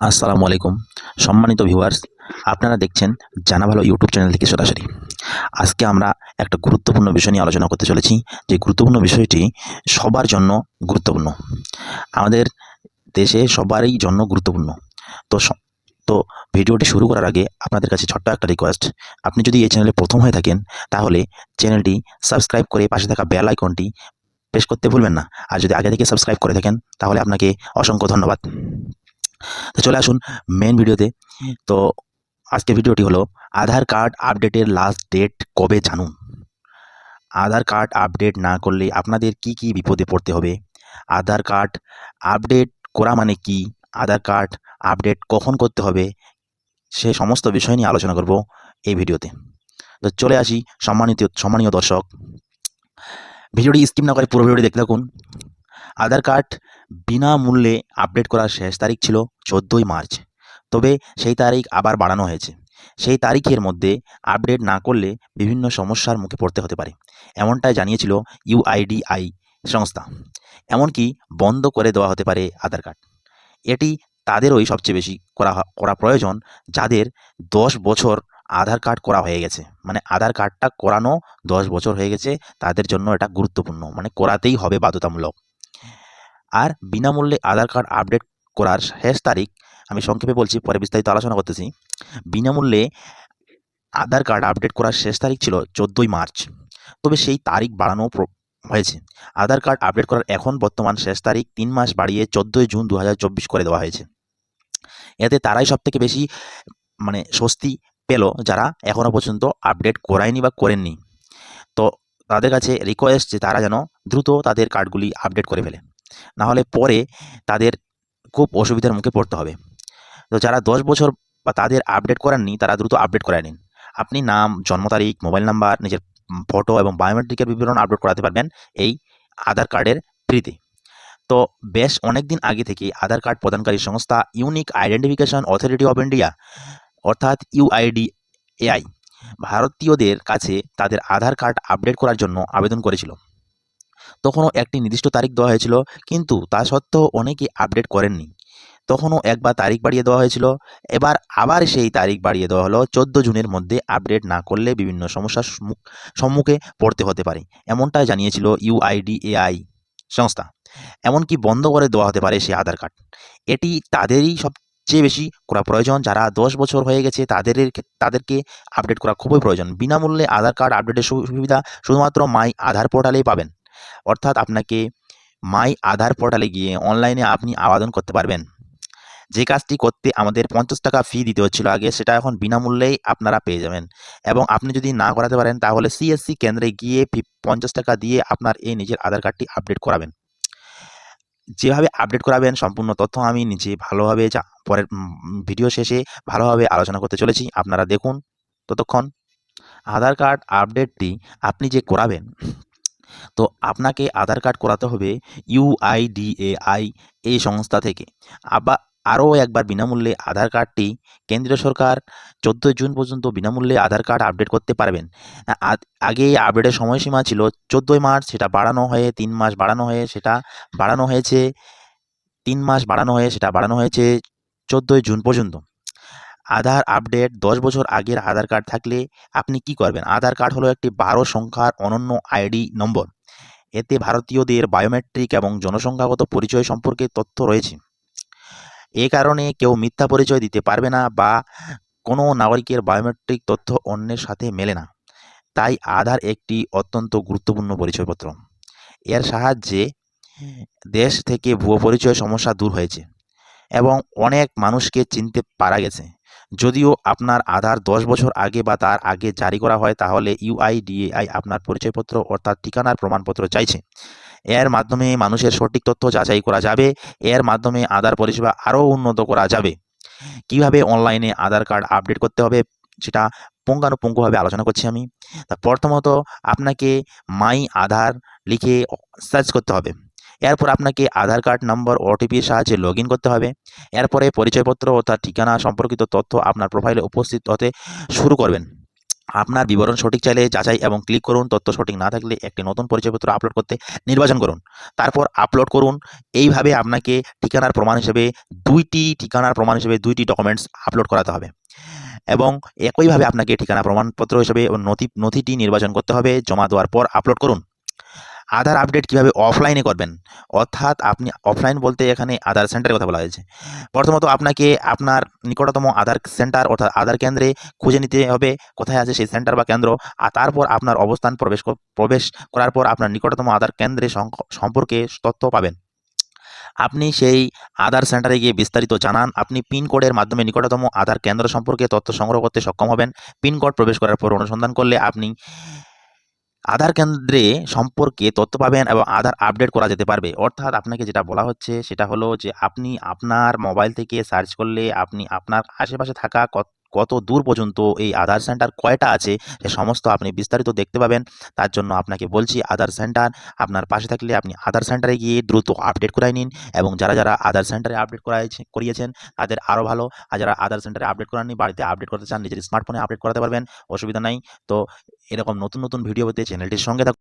আসসালামু আলাইকুম সম্মানিত ভিউয়ার্স, আপনারা দেখছেন জানা ভালো ইউটিউব চ্যানেল থেকে সরাসরি। আজকে আমরা একটা গুরুত্বপূর্ণ বিষয় নিয়ে আলোচনা করতে চলেছি। যে গুরুত্বপূর্ণ বিষয়টি সবার জন্য গুরুত্বপূর্ণ, আমাদের দেশে সবারই জন্য গুরুত্বপূর্ণ। তো তো ভিডিওটি শুরু করার আগে আপনাদের কাছে ছোট্ট একটা রিকোয়েস্ট, আপনি যদি এই চ্যানেলে প্রথম হয়ে থাকেন তাহলে চ্যানেলটি সাবস্ক্রাইব করে পাশে থাকা বেল আইকনটি প্রেস করতে ভুলবেন না। আর যদি আগে থেকে সাবস্ক্রাইব করে থাকেন তাহলে আপনাকে অসংখ্য ধন্যবাদ। তো চলে আসুন মেন ভিডিওতে। তো আজকের ভিডিওটি হলো আধার কার্ড আপডেটের লাস্ট ডেট কবে জানুন। আধার কার্ড আপডেট না করলে আপনাদের কি কি বিপদে পড়তে হবে, আধার কার্ড আপডেট করা মানে কি, আধার কার্ড আপডেট কখন করতে হবে, সে সমস্ত বিষয় নিয়ে আলোচনা করব এই ভিডিওতে। তো চলে আসি সম্মানীয় দর্শক, ভিডিওটি স্কিপ না করে পুরো ভিডিওটি দেখতে থাকুন। আধার কার্ড বিনামূল্যে আপডেট করার শেষ তারিখ ছিল 14ই মার্চ, তবে সেই তারিখ আবার বাড়ানো হয়েছে। সেই তারিখের মধ্যে আপডেট না করলে বিভিন্ন সমস্যার মুখে পড়তে হতে পারে, এমনটাই জানিয়েছিল ইউআইডিআই সংস্থা। এমনকি বন্ধ করে দেওয়া হতে পারে আধার কার্ড। এটি তাদেরই সবচেয়ে বেশি করা প্রয়োজন যাদের 10 বছর আধার কার্ড করা হয়ে গেছে, মানে আধার কার্ডটা করানো 10 বছর হয়ে গেছে, তাদের জন্য এটা গুরুত্বপূর্ণ, মানে করাতেই হবে বাধ্যতামূলক। আর বিনামূল্যে আধার কার্ড আপডেট করার শেষ তারিখ আমি সংক্ষেপে বলছি, পরে বিস্তারিত আলোচনা করতেছি। বিনামূল্যে আধার কার্ড আপডেট করার শেষ তারিখ ছিল 14ই মার্চ, তবে সেই তারিখ বাড়ানো হয়েছে। আধার কার্ড আপডেট করার এখন বর্তমান শেষ তারিখ 3 মাস বাড়িয়ে 14ই জুন 2024 করে দেওয়া হয়েছে। এতে তারাই সবথেকে বেশি মানে স্বস্তি পেল যারা এখনও পর্যন্ত আপডেট করায়নি বা করেননি। তো তাদের কাছে রিকোয়েস্ট যে তারা যেন দ্রুত তাদের কার্ডগুলি আপডেট করে ফেলে, নাহলে পরে তাদের খুব অসুবিধার মুখে পড়তে হবে। তো যারা 10 বছর বা তাদের আপডেট করাননি তারা দ্রুত আপডেট করায় নিন। আপনি নাম, জন্ম তারিখ, মোবাইল নাম্বার, নিজের ফটো এবং বায়োমেট্রিকের বিবরণ আপলোড করাতে পারবেন এই আধার কার্ডের ফ্রিতে। তো বেশ অনেক দিন আগে থেকে আধার কার্ড প্রদানকারী সংস্থা unique identification authority of India অর্থাৎ ইউআইডিএআই ভারতীয়দের কাছে তাদের আধার কার্ড আপডেট করার জন্য আবেদন করেছিল। তখনও একটি নির্দিষ্ট তারিখ দেওয়া হয়েছিল, কিন্তু তা সত্ত্বেও অনেকে আপডেট করেননি। তখনও একবার তারিখ বাড়িয়ে দেওয়া হয়েছিল, এবার আবার সেই তারিখ বাড়িয়ে দেওয়া হলো। 14 জুনের মধ্যে আপডেট না করলে বিভিন্ন সমস্যার সম্মুখে পড়তে হতে পারে, এমনটাই জানিয়েছিল ইউআইডিএআই সংস্থা। এমনকি বন্ধ করে দেওয়া হতে পারে সেই আধার কার্ড। এটি তাদেরই সবচেয়ে বেশি করা প্রয়োজন, যারা 10 বছর হয়ে গেছে তাদেরকে আপডেট করা খুবই প্রয়োজন। বিনামূল্যে আধার কার্ড আপডেটের সুবিধা শুধুমাত্র মাই আধার পোর্টালেই পাবেন। অর্থাৎ আপনাকে মাই আধার পোর্টালে গিয়ে অনলাইনে আপনি আবেদন করতে পারবেন। যে কাজটি করতে আমাদের 50 টাকা ফি দিতে হচ্ছিল আগে, সেটা এখন বিনামূল্যেই আপনারা পেয়ে যাবেন। এবং আপনি যদি না করাতে পারেন তাহলে সিএসসি কেন্দ্রে গিয়ে 50 টাকা দিয়ে আপনার এই নিজের আধার কার্ডটি আপডেট করাবেন। যেভাবে আপডেট করাবেন সম্পূর্ণ তথ্য আমি নিজে ভালোভাবে পরের ভিডিও শেষে ভালোভাবে আলোচনা করতে চলেছি, আপনারা দেখুন। ততক্ষণ আধার কার্ড আপডেটটি আপনি যে করাবেন, তো আপনাকে আধার কার্ড করাতে হবে ইউআইডিএআই এই সংস্থা থেকে। আরও একবার বিনামূল্যে আধার কার্ডটি কেন্দ্রীয় সরকার 14 জুন পর্যন্ত বিনামূল্যে আধার কার্ড আপডেট করতে পারবেন। আগে আপডেটের সময়সীমা ছিল 14ই মার্চ, সেটা বাড়ানো হয়ে 3 মাস বাড়ানো হয়ে সেটা বাড়ানো হয়েছে 3 মাস বাড়ানো হয়ে সেটা বাড়ানো হয়েছে 14ই জুন পর্যন্ত। আধার আপডেট 10 বছর আগের আধার কার্ড থাকলে আপনি কি করবেন? আধার কার্ড হলো একটি 12 সংখ্যার অনন্য আইডি নম্বর। এতে ভারতীয়দের বায়োমেট্রিক এবং জনসংখ্যাগত পরিচয় সম্পর্কে তথ্য রয়েছে। এ কারণে কেউ মিথ্যা পরিচয় দিতে পারবে না বা কোনো নাগরিকের বায়োমেট্রিক তথ্য অন্যের সাথে মেলে না। তাই আধার একটি অত্যন্ত গুরুত্বপূর্ণ পরিচয়পত্র। এর সাহায্যে দেশ থেকে ভুয়ো পরিচয় সমস্যা দূর হয়েছে এবং অনেক মানুষকে চিনতে পারা গেছে। যদিও আপনার আধার 10 বছর আগে বা তার আগে জারি করা হয়, তাহলে ইউআইডিএআই আপনার পরিচয়পত্র অর্থাৎ ঠিকানার প্রমাণপত্র চাইছে। এর মাধ্যমে মানুষের সঠিক তথ্য যাচাই করা যাবে। এর মাধ্যমে আধার পরিষেবা আরও উন্নত করা যাবে। কিভাবে অনলাইনে আধার কার্ড আপডেট করতে হবে সেটা পুঙ্খানুপুঙ্খভাবে আলোচনা করছি আমি। তা প্রথমত আপনাকে মাই আধার লিখে সার্চ করতে হবে। এরপর আপনাকে আধার কার্ড নম্বর ওটিপির সাহায্যে লগ ইন করতে হবে। এরপরে পরিচয়পত্র অর্থাৎ ঠিকানা সম্পর্কিত তথ্য আপনার প্রোফাইলে উপস্থিত হতে শুরু করবেন। আপনার বিবরণ সঠিক চাইলে যাচাই এবং ক্লিক করুন। তথ্য সঠিক না থাকলে একটি নতুন পরিচয়পত্র আপলোড করতে নির্বাচন করুন। তারপর আপলোড করুন। এইভাবে আপনাকে ঠিকানার প্রমাণ হিসেবে 2টি ডকুমেন্টস আপলোড করাতে হবে এবং একইভাবে আপনাকে ঠিকানা প্রমাণপত্র হিসেবে নথিটি নির্বাচন করতে হবে। জমা দেওয়ার পর আপলোড করুন। আধার আপডেট কিভাবে অফলাইনে করবেন, অর্থাৎ আপনি অফলাইন বলতে এখানে আধার সেন্টারের কথা বলা হয়েছে। প্রথমত আপনাকে আপনার নিকটতম আধার সেন্টার অর্থাৎ আধার কেন্দ্রে খুঁজে নিতে হবে কোথায় আছে সেই সেন্টার বা কেন্দ্র। আর তারপর আপনার অবস্থান প্রবেশ করার পর আপনার নিকটতম আধার কেন্দ্রে সম্পর্কে তথ্য পাবেন। আপনি সেই আধার সেন্টারে গিয়ে বিস্তারিত জানান। আপনি পিনকোডের মাধ্যমে নিকটতম আধার কেন্দ্র সম্পর্কে তথ্য সংগ্রহ করতে সক্ষম হবেন। পিনকোড প্রবেশ করার পর অনুসন্ধান করলে আপনি আধার কেন্দ্রে সম্পর্কে তথ্য পাবেন এবং আধার আপডেট করা যেতে পারবে। অর্থাৎ আপনাকে যেটা বলা হচ্ছে সেটা হলো যে আপনি আপনার মোবাইল থেকে সার্চ করলে আপনি আপনার আশেপাশে থাকা কত দূর পর্যন্ত এই আধার সেন্টার কয়টা আছে সে সমস্ত আপনি বিস্তারিত দেখতে পাবেন। তার জন্য আপনাকে বলছি আধার সেন্টার আপনার পাশে থাকলে আপনি আধার সেন্টারে গিয়ে দ্রুত আপডেট করায় নিন এবং যারা আধার সেন্টারে আপডেট করিয়েছেন তাদের আরও ভালো। আর যারা আধার সেন্টারে আপডেট করাননি বাড়িতে আপডেট করতে চান নিজের স্মার্টফোনে আপডেট করাতে পারবেন, অসুবিধা নাই। তো এরকম নতুন ভিডিও পেতে চ্যানেলটির সঙ্গে থাকুন।